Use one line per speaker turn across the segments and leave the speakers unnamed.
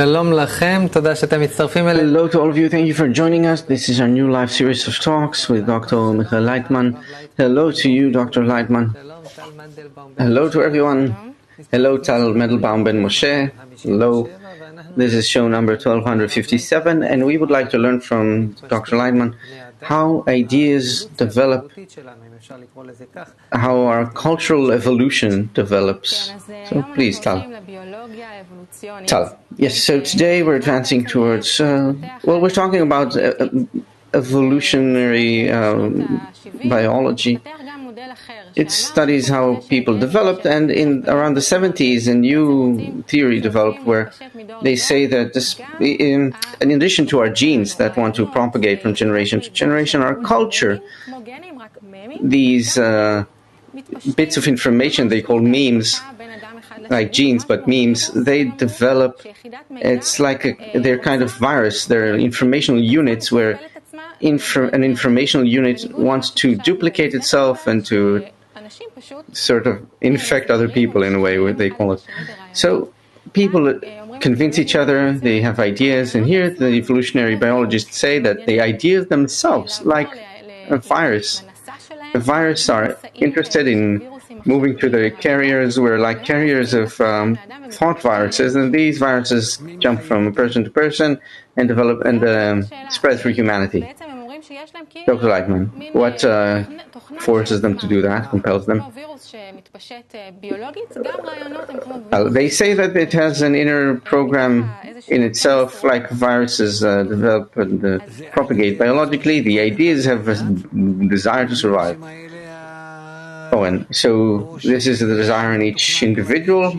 שלום לכם, תודה שאתם מצטרפים אלינו.
Hello to all of you, thank you for joining us. This is our new live series of talks with Dr. Michael Leitman. Hello to you, Dr. Leitman. Hello to everyone. Hello, Tal Mendelbaum Ben Moshe. Hello. This is show number 1257, and we would like to learn from Dr. Leitman how ideas develop, how our cultural evolution develops. So please, Tal. Tal. Yes, so today we're advancing towards, we're talking about evolutionary biology. It studies how people developed, and around the 70s a new theory developed where they say that in addition to our genes that want to propagate from generation to generation, our culture, these bits of information they call memes, like genes, but memes, they develop, it's like they're kind of virus, they're informational units where an informational unit wants to duplicate itself and to sort of infect other people in a way, what they call it. So people convince each other, they have ideas, and here the evolutionary biologists say that the ideas themselves, like a virus, the viruses are interested in moving to the carriers. We're like carriers of thought viruses, and these viruses jump from person to person and develop and spread through humanity. Dr. Leitman, what forces them to do that, compels them? They say that it has an inner program in itself, like viruses develop and propagate biologically. The ideas have a desire to survive. Oh, and so this is the desire in each individual,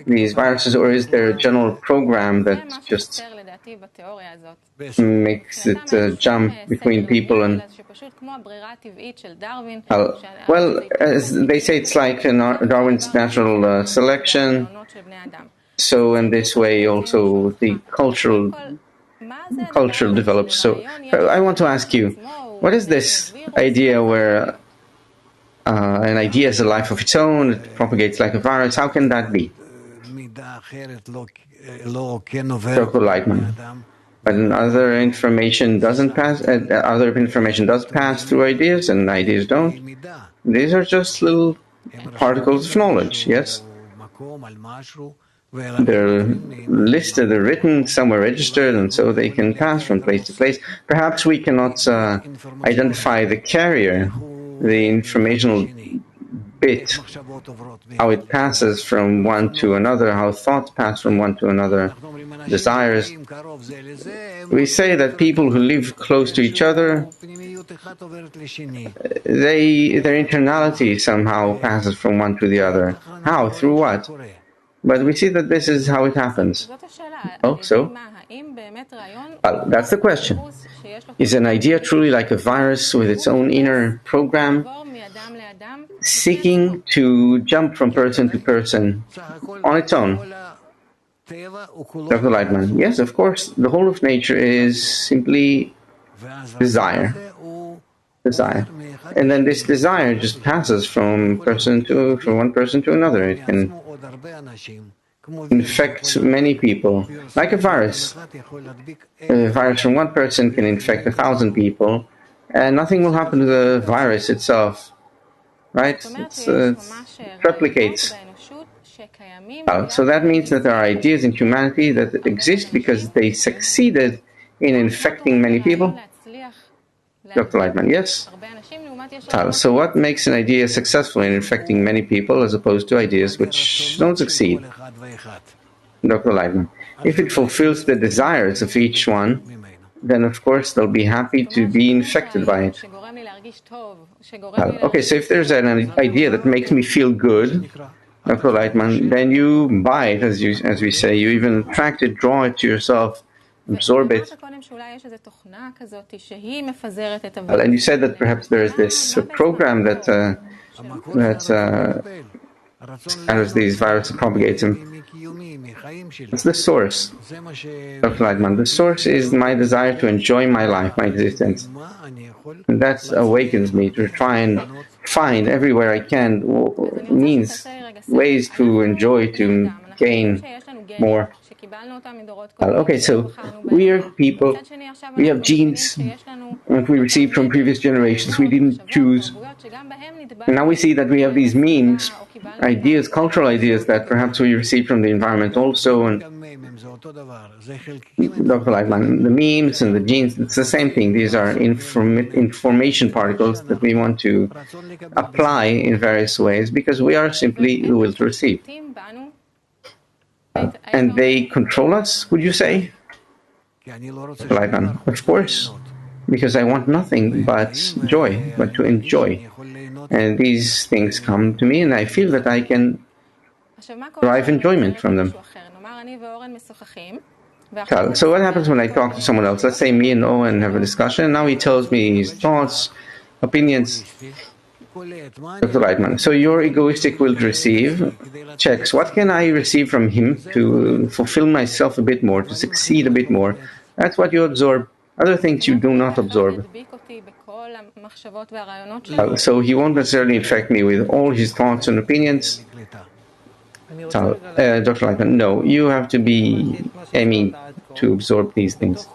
these viruses, or is there a general program that just makes it jump between people? And well, as they say, it's like Darwin's natural selection. So in this way also the cultural develops. So I want to ask you, what is this idea where an idea has a life of its own, it propagates like a virus? How can that be? Dr. Leitman. But other information doesn't pass. Other information does pass through ideas, and ideas don't. These are just little particles of knowledge. Yes, they're listed, they're written, somewhere registered, and so they can pass from place to place. Perhaps we cannot identify the carrier, the informational bit, how it passes from one to another, how thoughts pass from one to another, desires. We say that people who live close to each other, their internality somehow passes from one to the other. How? Through what? But we see that this is how it happens. Oh, so? Well, that's the question. Is an idea truly like a virus with its own inner program, seeking to jump from person to person on its own? Dr. Leitman, yes, of course. The whole of nature is simply desire. And then this desire just passes from one person to another. It can infect many people, like a virus. A virus from one person can infect 1,000 people, and nothing will happen to the virus itself, right? It replicates. So that means that there are ideas in humanity that exist because they succeeded in infecting many people. Dr. Leitman, yes. So what makes an idea successful in infecting many people as opposed to ideas which don't succeed? Dr. Leitman, if it fulfills the desires of each one, then of course they'll be happy to be infected by it. Okay, so if there's an idea that makes me feel good, Dr. Leitman, then you buy it, as we say, you even attract it, draw it to yourself, absorb it. And you said that perhaps there is this program that scatters these viruses and propagates them. It's the source, Dr. Leitman. The source is my desire to enjoy my life, my existence. And that awakens me to try and find everywhere I can means, ways to enjoy, to gain more. Okay, so we are people, we have genes that we received from previous generations, we didn't choose. And now we see that we have these memes, ideas, cultural ideas that perhaps we received from the environment also, and Dr. Lightman, the memes and the genes, it's the same thing. These are information particles that we want to apply in various ways because we are simply the will to receive. And they control us, would you say? Dr. Lightman, of course, because I want nothing but joy, but to enjoy. And these things come to me and I feel that I can derive enjoyment from them. So what happens when I talk to someone else? Let's say me and Owen have a discussion, and now he tells me his thoughts, opinions. Dr. Lightman, so your egoistic will to receive checks. What can I receive from him to fulfill myself a bit more, to succeed a bit more? That's what you absorb. Other things you do not absorb. So he won't necessarily infect me with all his thoughts and opinions. So, Dr. Lightman, no, you have to be aiming to absorb these things.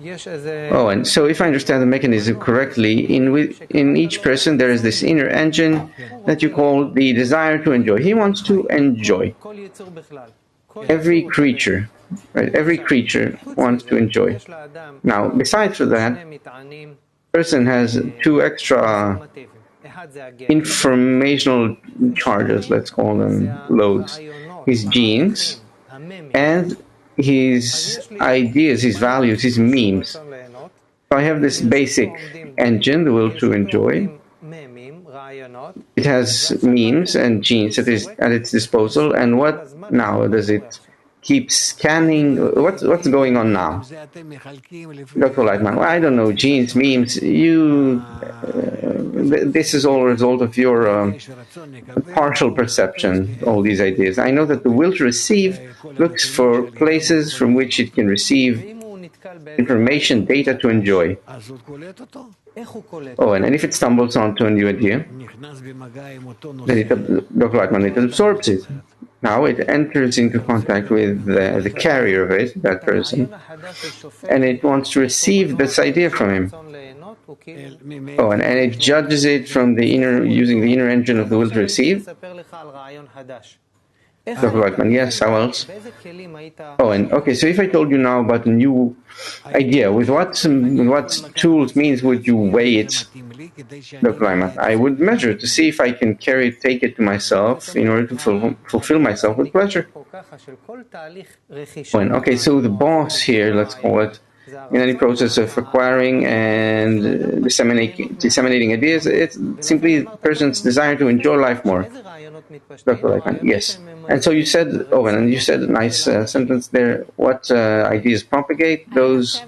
Oh, and so if I understand the mechanism correctly, in each person there is this inner engine that you call the desire to enjoy. He wants to enjoy. Every creature, right? Every creature wants to enjoy. Now, besides for that, person has two extra informational charges, let's call them loads. His genes and his ideas, his values, his memes. So I have this basic engine, the will to enjoy. It has memes and genes that is at its disposal. And what now? Does it keep scanning? What's going on now? Dr. Lightman, well, I don't know, genes, memes, this is all a result of your partial perception, all these ideas. I know that the will to receive looks for places from which it can receive information, data to enjoy. Oh, and if it stumbles onto a new idea, then Dr. Lightman, it absorbs it. Now it enters into contact with the carrier of it, that person, and it wants to receive this idea from him. Oh, and it judges it from the inner, using the inner engine of the will to receive. Dr. Lightman, yes, how else? Oh, and okay, so if I told you now about a new idea, with what tools, means would you weigh it, Dr. Lightman? I would measure to see if I can take it to myself in order to fulfill myself with pleasure. And okay, so the boss here, let's call it, in any process of acquiring and disseminating ideas, it's simply the person's desire to enjoy life more. Dr. Lightman, yes. And so you said, and you said a nice sentence there, what ideas propagate? Those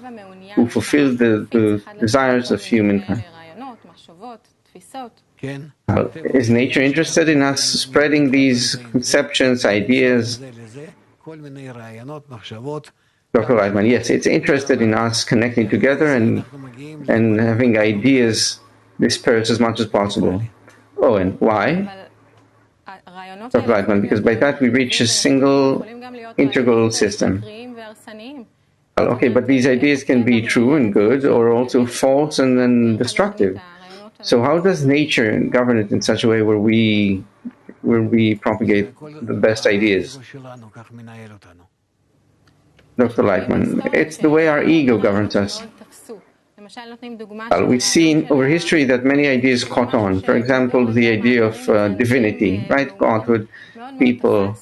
who fulfill the desires of humankind. Is nature interested in us spreading these conceptions, ideas? Dr. Lightman, yes, it's interested in us connecting together and having ideas dispersed as much as possible. Oh, and why? Dr. Lightman, because by that we reach a single integral system. Okay, but these ideas can be true and good, or also false and then destructive. So how does nature govern it in such a way where we propagate the best ideas? Dr. Lightman, it's the way our ego governs us. We've seen over history that many ideas caught on. For example, the idea of divinity, right? Godhood. People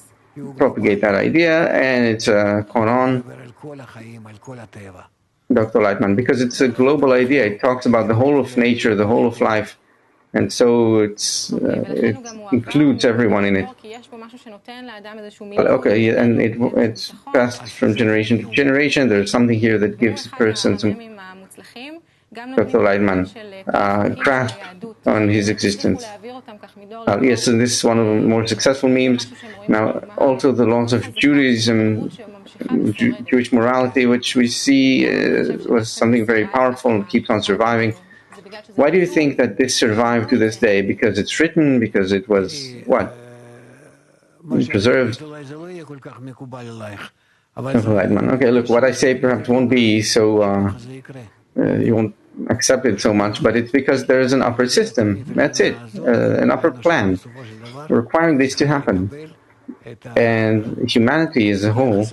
propagate that idea and it's caught on. Dr. Lightman, because it's a global idea. It talks about the whole of nature, the whole of life. And so it includes everyone in it. Okay, and it's passed from generation to generation. There's something here that gives a person some, Dr. Lightman, grasp on his existence. Yes, so this is one of the more successful memes. Now, also the laws of Judaism, Jewish morality, which we see was something very powerful and keeps on surviving. Why do you think that this survived to this day? Because it's written? Because it was what? preserved. Okay, look, what I say perhaps won't be so, you won't accept it so much, but it's because there is an upper system. That's it, an upper plan requiring this to happen. And humanity as a whole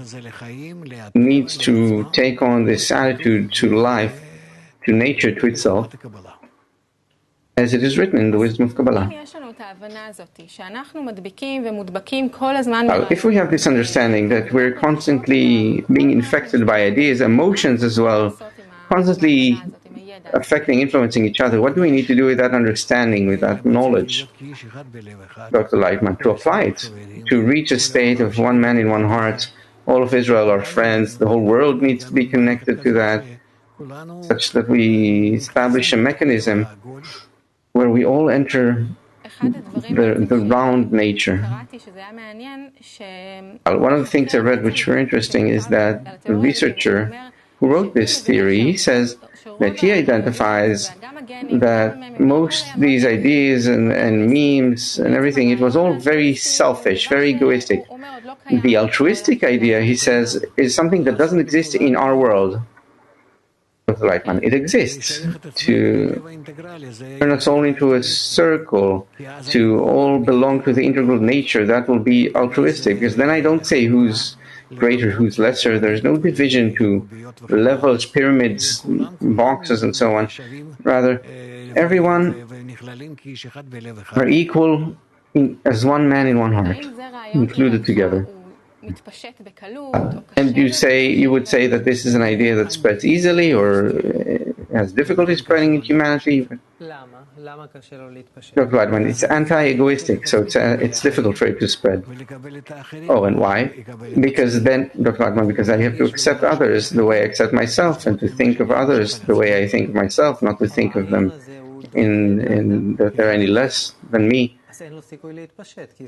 needs to take on this attitude to life, to nature, to itself, as it is written in the wisdom of Kabbalah. Now, if we have this understanding that we're constantly being infected by ideas, emotions as well, constantly affecting, influencing each other, what do we need to do with that understanding, with that knowledge, Dr. Lightman, to apply it, to reach a state of one man in one heart? All of Israel are friends, the whole world needs to be connected to that, such that we establish a mechanism where we all enter the round nature. One of the things I read which were interesting is that the researcher who wrote this theory says that he identifies that most these ideas and memes and everything, it was all very selfish, very egoistic. The altruistic idea, he says, is something that doesn't exist in our world. The Lightman, it exists to turn us all into a circle, to all belong to the integral nature. That will be altruistic, because then I don't say who's greater, who's lesser. There's no division to levels, pyramids, boxes, and so on. Rather, everyone are equal as one man in one heart, included together. And you would say that this is an idea that spreads easily or has difficulty spreading in humanity? Dr. Lightman, it's anti-egoistic, so it's difficult for it to spread. Oh, and why? Because then, Dr. Lightman, because I have to accept others the way I accept myself, and to think of others the way I think of myself, not to think of them in that they're any less than me.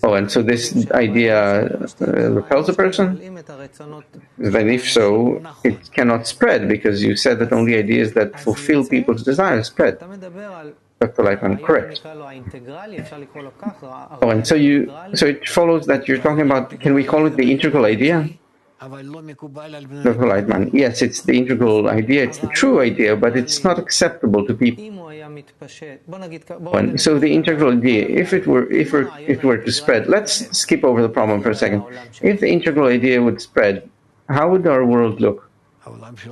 Oh, and so this idea repels a person? Then if so, it cannot spread, because you said that only ideas that fulfill people's desires spread. Dr. Lightman, correct. Oh, and so it follows that you're talking about, can we call it the integral idea? Dr. Lightman, yes, it's the integral idea, it's the true idea, but it's not acceptable to people. So the integral idea, if it were to spread, let's skip over the problem for a second. If the integral idea would spread, how would our world look? Dr.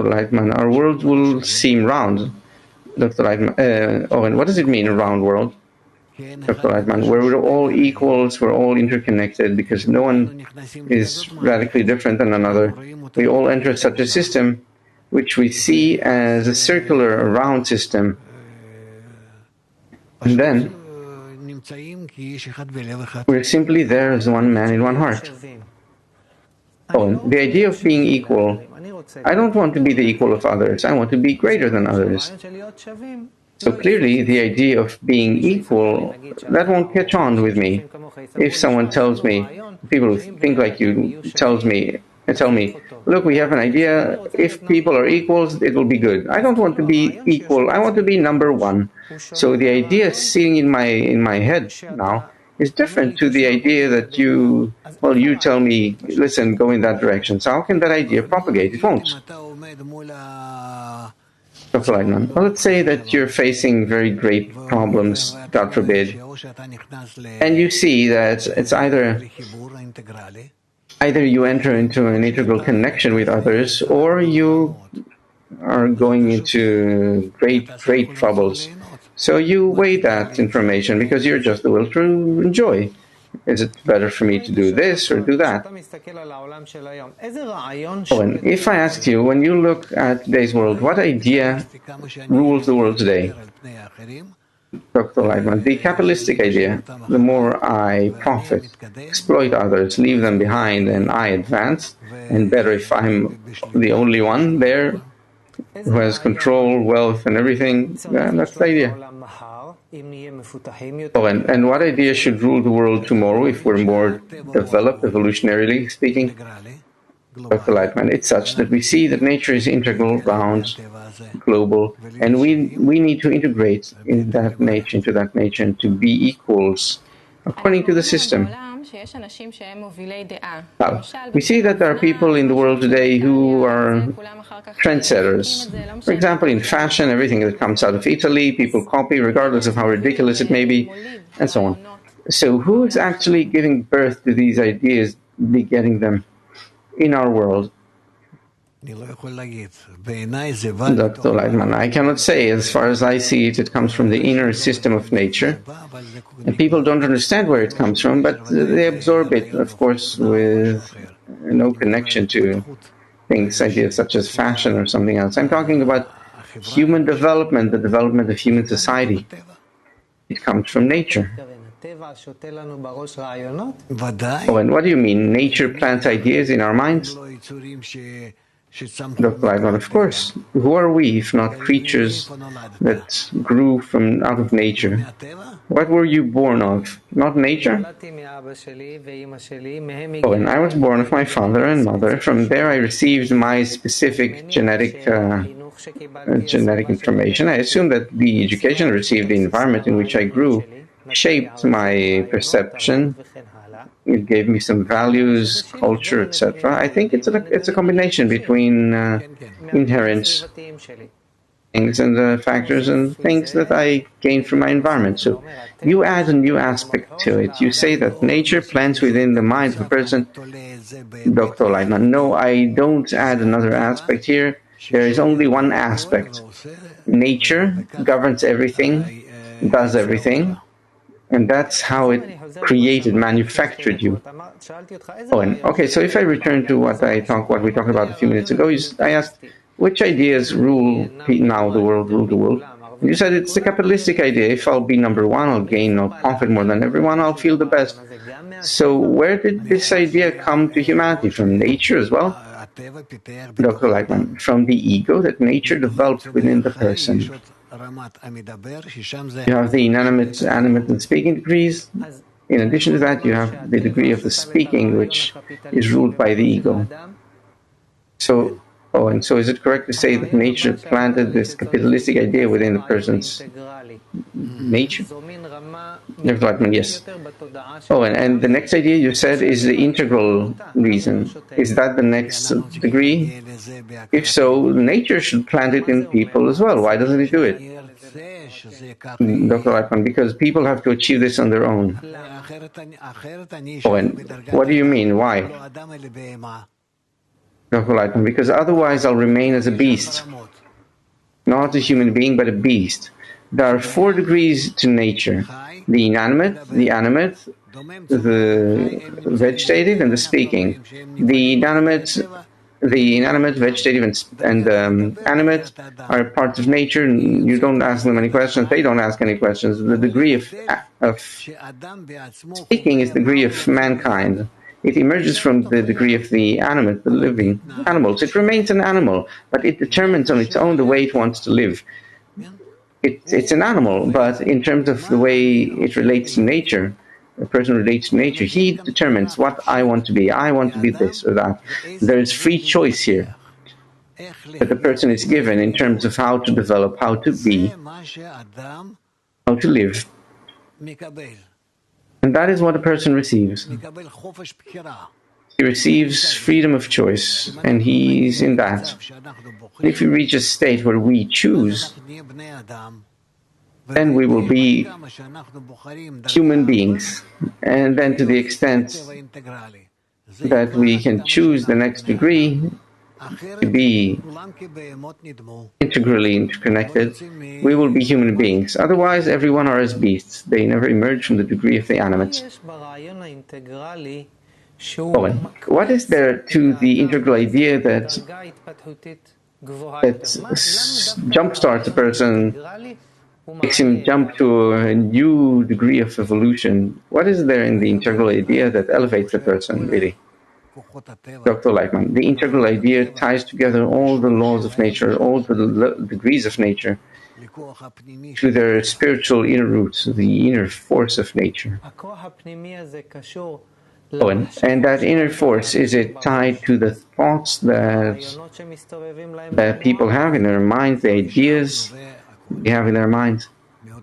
Lightman, our world will seem round. Dr. Lightman, and what does it mean, a round world? Dr. Lightman, where we're all equals, we're all interconnected, because no one is radically different than another. We all enter such a system which we see as a circular, a round system. And then we're simply there as one man in one heart. Oh, and the idea of being equal, I don't want to be the equal of others, I want to be greater than others. So clearly, the idea of being equal, that won't catch on with me. If someone tells me, people who think like you tell me, look, we have an idea, if people are equals, it will be good. I don't want to be equal, I want to be number one. So the idea sitting in my head now is different to the idea that you tell me, listen, go in that direction. So how can that idea propagate? It won't. Dr. Lightman, well, let's say that you're facing very great problems, God forbid, and you see that it's either you enter into an integral connection with others, or you are going into great troubles. So you weigh that information because you're just the will to enjoy. Is it better for me to do this or do that? Oh, and if I asked you, when you look at today's world, what idea rules the world today? Dr. Lightman, the capitalistic idea. The more I profit, exploit others, leave them behind, and I advance, and better if I'm the only one there who has control, wealth, and everything, that's the idea. Oh, and what idea should rule the world tomorrow if we're more developed, evolutionarily speaking? Dr. Lightman, it's such that we see that nature is integral, round, global, and we need to integrate into that nature, and to be equals according to the system. Well, we see that there are people in the world today who are trendsetters. For example, in fashion, everything that comes out of Italy, people copy regardless of how ridiculous it may be, and so on. So who is actually giving birth to these ideas, begetting them in our world? Dr. Leitman, I cannot say. As far as I see it, it comes from the inner system of nature. And people don't understand where it comes from, but they absorb it, of course, with no connection to things, ideas such as fashion or something else. I'm talking about human development, the development of human society. It comes from nature. Oh, and what do you mean? Nature plants ideas in our minds? Dr. Leitman, of course. Who are we if not creatures that grew from out of nature? What were you born of? Not nature? Oh, and I was born of my father and mother. From there I received my specific genetic information. I assume that the education I received, the environment in which I grew, shaped my perception. It gave me some values, culture, etc. I think it's a combination between inherent things and factors and things that I gained from my environment. So you add a new aspect to it. You say that nature plants within the mind of a person. Dr. Leitman, no, I don't add another aspect here. There is only one aspect. Nature governs everything, does everything, and that's how it created, manufactured you. Oh, and okay, so if I return to what we talked about a few minutes ago, I asked, which ideas rule now the world, rule the world? And you said it's the capitalistic idea. If I'll be number one, I'll gain, I'll profit more than everyone, I'll feel the best. So where did this idea come to humanity? From nature as well? Dr. Leitman, from the ego that nature developed within the person. You have the inanimate, animate, and speaking degrees. In addition to that, you have the degree of the speaking, which is ruled by the ego. So, and so is it correct to say that nature planted this capitalistic idea within the person's nature? Yes. Oh, and the next idea you said is the integral reason. Is that the next degree? If so, nature should plant it in people as well. Why doesn't it do it? Dr. Leitman, because people have to achieve this on their own. Oh, and what do you mean? Why? Dr. Leitman, because otherwise I'll remain as a beast. Not a human being, but a beast. There are 4 degrees to nature. The inanimate, the animate, the vegetative, and the speaking. The inanimate, vegetative, and animate are parts of nature. You don't ask them any questions. They don't ask any questions. The degree of speaking is the degree of mankind. It emerges from the degree of the animate, the living animals. It remains an animal, but it determines on its own the way it wants to live. It's an animal, but in terms of the way it relates to nature, a person relates to nature, he determines what I want to be. I want to be this or that. There is free choice here that the person is given in terms of how to develop, how to be, how to live. And that is what a person receives. He receives freedom of choice, and he's in that. If we reach a state where we choose, then we will be human beings. And then to the extent that we can choose the next degree to be integrally interconnected, we will be human beings. Otherwise, everyone are as beasts. They never emerge from the degree of the animates. What is there to the integral idea that jumpstarts a person, makes him jump to a new degree of evolution? What is there in the integral idea that elevates the person, really? Dr. Leitman, the integral idea ties together all the laws of nature, all the degrees of nature, to their spiritual inner roots, the inner force of nature. And that inner force, is it tied to the thoughts that people have in their minds, the ideas they have in their minds?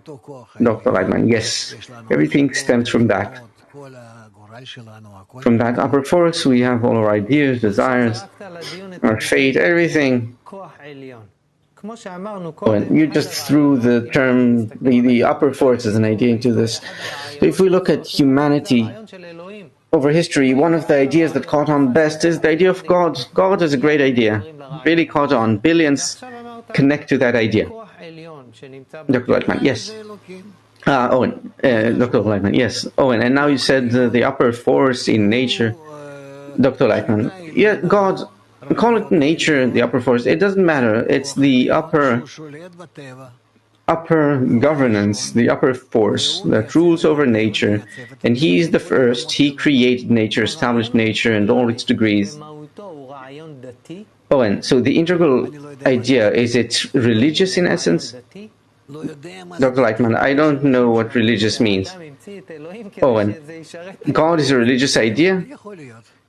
Dr. Lightman, yes, everything stems from that. From that upper force, we have all our ideas, desires, our fate, everything. And you just threw the term, the upper force as an idea into this. So if we look at humanity over history, one of the ideas that caught on best is the idea of God. God is a great idea, really caught on. Billions connect to that idea. Dr. Lightman, yes. Owen, Dr. Lightman, yes. Owen, and now you said the upper force in nature. Dr. Lightman, yeah, God, call it nature, the upper force, it doesn't matter. It's the upper governance, the upper force that rules over nature. And he is the first. He created nature, established nature and all its degrees. Owen, so the integral idea, is it religious in essence? Dr. Lightman, I don't know what religious means. Owen, God is a religious idea?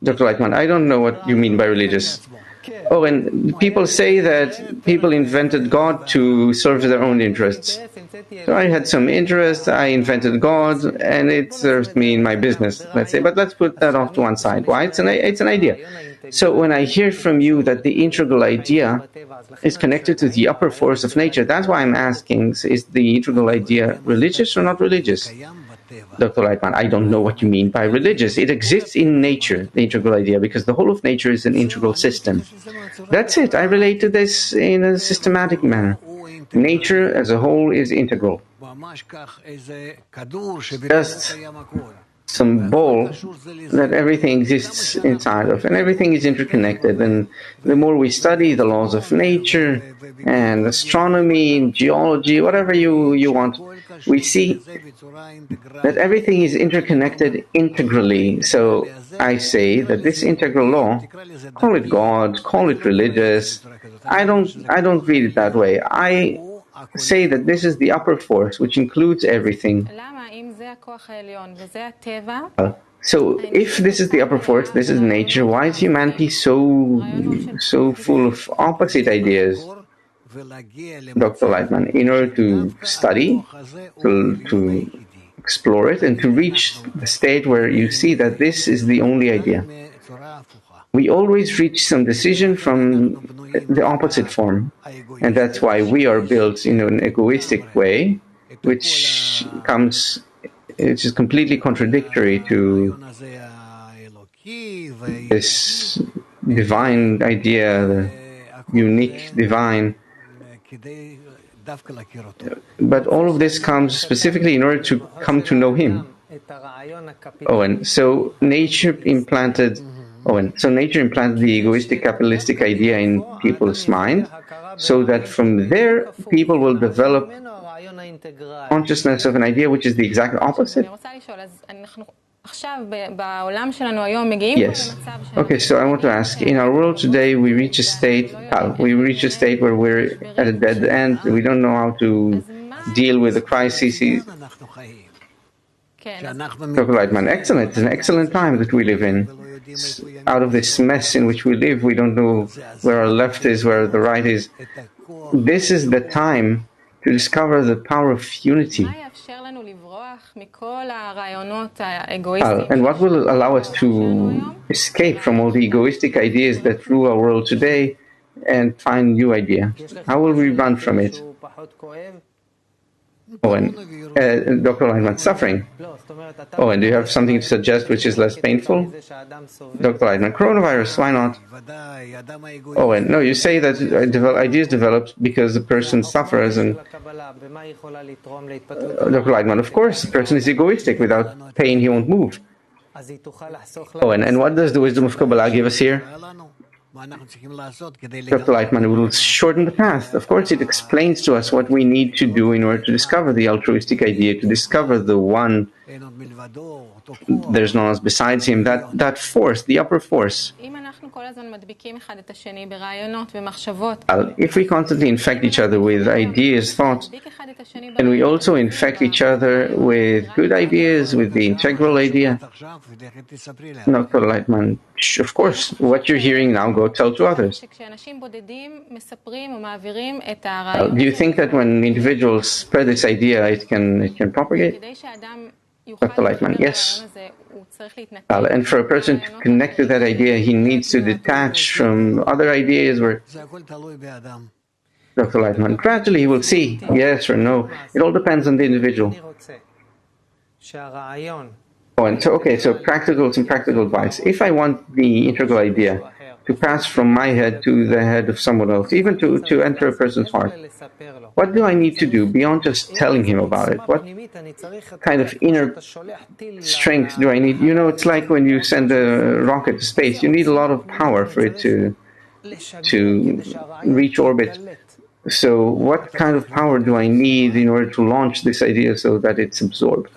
Dr. Lightman, I don't know what you mean by religious. Owen, people say that people invented God to serve their own interests. So I had some interest, I invented God, and it served me in my business, let's say. But let's put that off to one side. Why? It's an idea. So when I hear from you that the integral idea is connected to the upper force of nature, that's why I'm asking, is the integral idea religious or not religious? Dr. Lightman, I don't know what you mean by religious. It exists in nature, the integral idea, because the whole of nature is an integral system. That's it. I relate to this in a systematic manner. Nature as a whole is integral. Just some ball that everything exists inside of, and everything is interconnected. And the more we study the laws of nature and astronomy, geology, whatever you want, we see that everything is interconnected integrally. So I say that this integral law, call it God, call it religious, I don't read it that way. I say that this is the upper force which includes everything. So if this is the upper force, this is nature, why is humanity so full of opposite ideas? Dr. Lightman, in order to study, to explore it, and to reach the state where you see that this is the only idea. We always reach some decision from the opposite form, and that's why we are built in an egoistic way, which is completely contradictory to this divine idea, the unique divine. But all of this comes specifically in order to come to know Him. Owen, so nature implanted the egoistic capitalistic idea in people's mind, so that from there people will develop consciousness of an idea which is the exact opposite. Yes. Okay, so I want to ask, in our world today we reach a state where we're at a dead end. We don't know how to deal with the crises. Dr. Lightman, excellent. It's an excellent time that we live in. Out of this mess in which we live, we don't know where our left is, where the right is. This is the time to discover the power of unity. And what will allow us to escape from all the egoistic ideas that rule our world today and find new idea? How will we run from it? Owen, Dr. Lightman, suffering. Owen, do you have something to suggest which is less painful? Dr. Lightman, coronavirus, why not? Owen, no, you say that ideas developed because the person suffers, and Dr. Lightman, of course, the person is egoistic. Without pain, he won't move. Owen, and what does the wisdom of Kabbalah give us here? Dr. Lightman will shorten the path. Of course, it explains to us what we need to do in order to discover the altruistic idea, to discover the one. There's no one else besides him, that force, the upper force. If we constantly infect each other with ideas, thoughts, and we also infect each other with good ideas, with the integral idea. Dr. Lightman, Of course, what you're hearing now, go tell to others. Do you think that when individuals spread this idea, it can propagate? Dr. Lightman, yes. And for a person to connect to that idea, he needs to detach from other ideas. Where Dr. Lightman, gradually he will see yes or no. It all depends on the individual. Oh, and so some practical advice. If I want the integral idea to pass from my head to the head of someone else, even to enter a person's heart, what do I need to do beyond just telling him about it? What kind of inner strength do I need? You know, it's like when you send a rocket to space. You need a lot of power for it to reach orbit. So what kind of power do I need in order to launch this idea so that it's absorbed?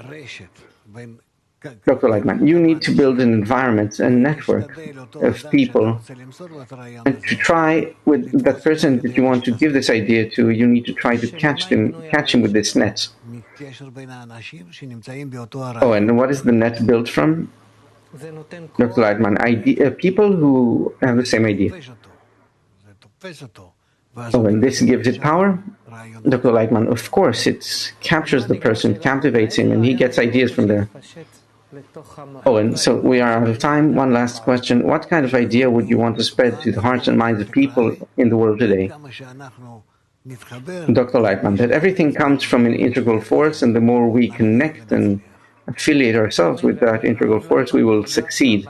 Dr. Lightman, you need to build an environment, a network of people, and to try with that person that you want to give this idea to, you need to try to catch him with this net. Oh, and what is the net built from? Dr. Lightman, people who have the same idea. Oh, and this gives it power? Dr. Lightman, of course, it captures the person, captivates him, and he gets ideas from there. Oh, and so we are out of time. One last question. What kind of idea would you want to spread to the hearts and minds of people in the world today? Dr. Lightman, that everything comes from an integral force, and the more we connect and affiliate ourselves with that integral force, we will succeed.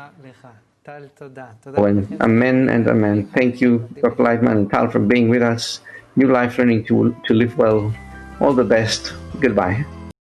Oh, and amen and amen. Thank you, Dr. Lightman and Tal, for being with us. New Life Learning to live well. All the best. Goodbye.